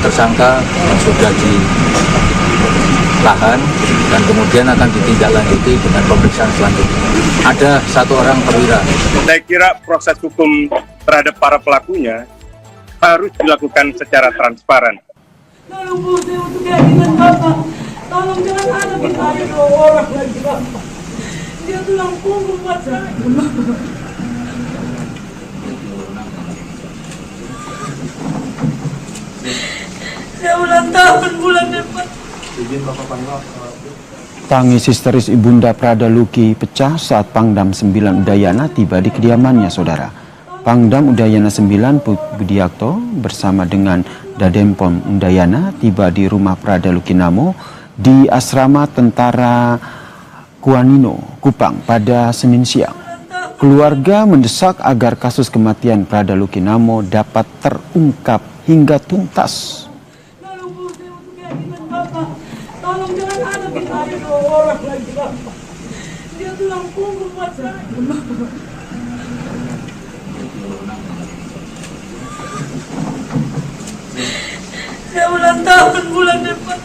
tersangka yang sudah ditahan dan kemudian akan ditindaklanjuti dengan pemeriksaan selanjutnya. Ada 1 orang perwira. Saya kira proses hukum terhadap para pelakunya harus dilakukan secara transparan. Tolong Bu, saya untuk keadilan Bapak. Tolong jangan ada kita ada 2 orang lagi Bapak. Dia tulang punggung buat saya. Saya ulang tahun bulan depan. Tangis histeris Ibunda Prada Luki pecah saat Pangdam 9 Udayana tiba di kediamannya, saudara. Pangdam Udayana 9 Budiakto bersama dengan Dadempom Udayana tiba di rumah Prada Luki Namo di asrama Tentara Kuanino, Kupang pada Senin siang. Keluarga mendesak agar kasus kematian Prada Luki Namo dapat terungkap hingga tuntas. Tolong Bu, saya untuk keadilan Bapak. Tolong jangan ada kita ada 2 orang lagi Bapak. Dia tulang punggung buat saya. Saya ulang tahun bulan depan.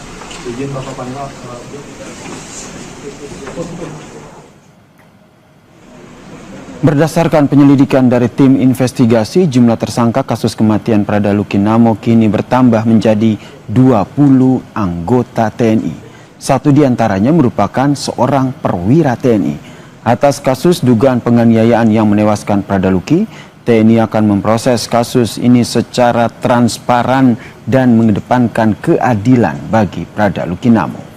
Berdasarkan penyelidikan dari tim investigasi, jumlah tersangka kasus kematian Prada Luki Namo kini bertambah menjadi 20 anggota TNI. 1 diantaranya merupakan seorang perwira TNI. Atas kasus dugaan penganiayaan yang menewaskan Prada Luki, TNI akan memproses kasus ini secara transparan dan mengedepankan keadilan bagi Prada Luki Namo.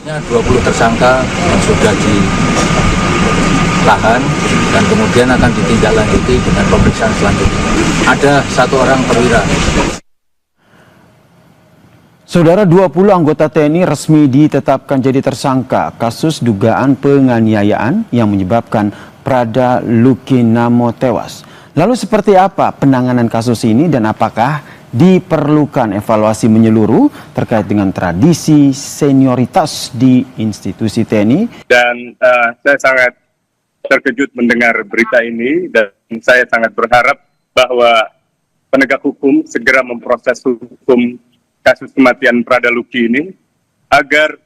Ada 20 tersangka yang sudah ditahan dan kemudian akan ditindaklanjuti dengan pemeriksaan selanjutnya. Ada 1 orang perwira. Saudara, 20 anggota TNI resmi ditetapkan jadi tersangka kasus dugaan penganiayaan yang menyebabkan Prada Luki Namo tewas. Lalu seperti apa penanganan kasus ini dan apakah diperlukan evaluasi menyeluruh terkait dengan tradisi senioritas di institusi TNI? Dan saya sangat terkejut mendengar berita ini dan saya sangat berharap bahwa penegak hukum segera memproses hukum kasus kematian Prada Luki ini agar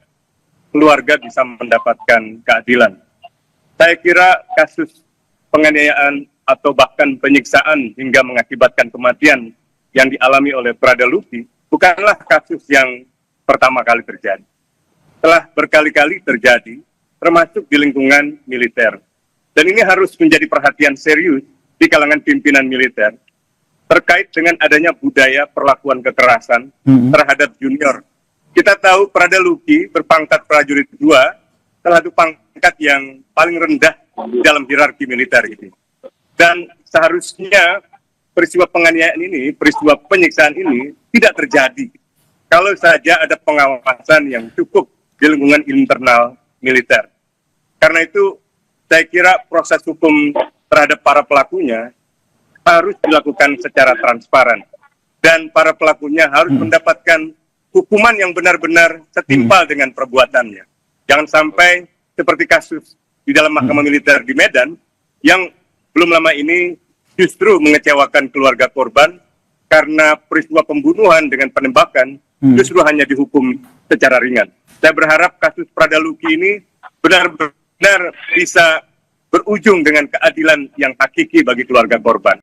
keluarga bisa mendapatkan keadilan. Saya kira kasus penganiayaan atau bahkan penyiksaan hingga mengakibatkan kematian yang dialami oleh Prada Luki bukanlah kasus yang pertama kali terjadi. Telah berkali-kali terjadi, termasuk di lingkungan militer. Dan ini harus menjadi perhatian serius di kalangan pimpinan militer terkait dengan adanya budaya perlakuan kekerasan terhadap junior. Kita tahu Prada Luki berpangkat prajurit 2, salah satu pangkat yang paling rendah dalam hierarki militer ini. Dan seharusnya peristiwa penganiayaan ini, peristiwa penyiksaan ini tidak terjadi kalau saja ada pengawasan yang cukup di lingkungan internal militer. Karena itu, saya kira proses hukum terhadap para pelakunya harus dilakukan secara transparan. Dan para pelakunya harus mendapatkan hukuman yang benar-benar setimpal dengan perbuatannya. Jangan sampai seperti kasus di dalam mahkamah militer di Medan yang belum lama ini justru mengecewakan keluarga korban karena peristiwa pembunuhan dengan penembakan justru hanya dihukum secara ringan. Saya berharap kasus Prada Luki ini benar-benar bisa berujung dengan keadilan yang hakiki bagi keluarga korban.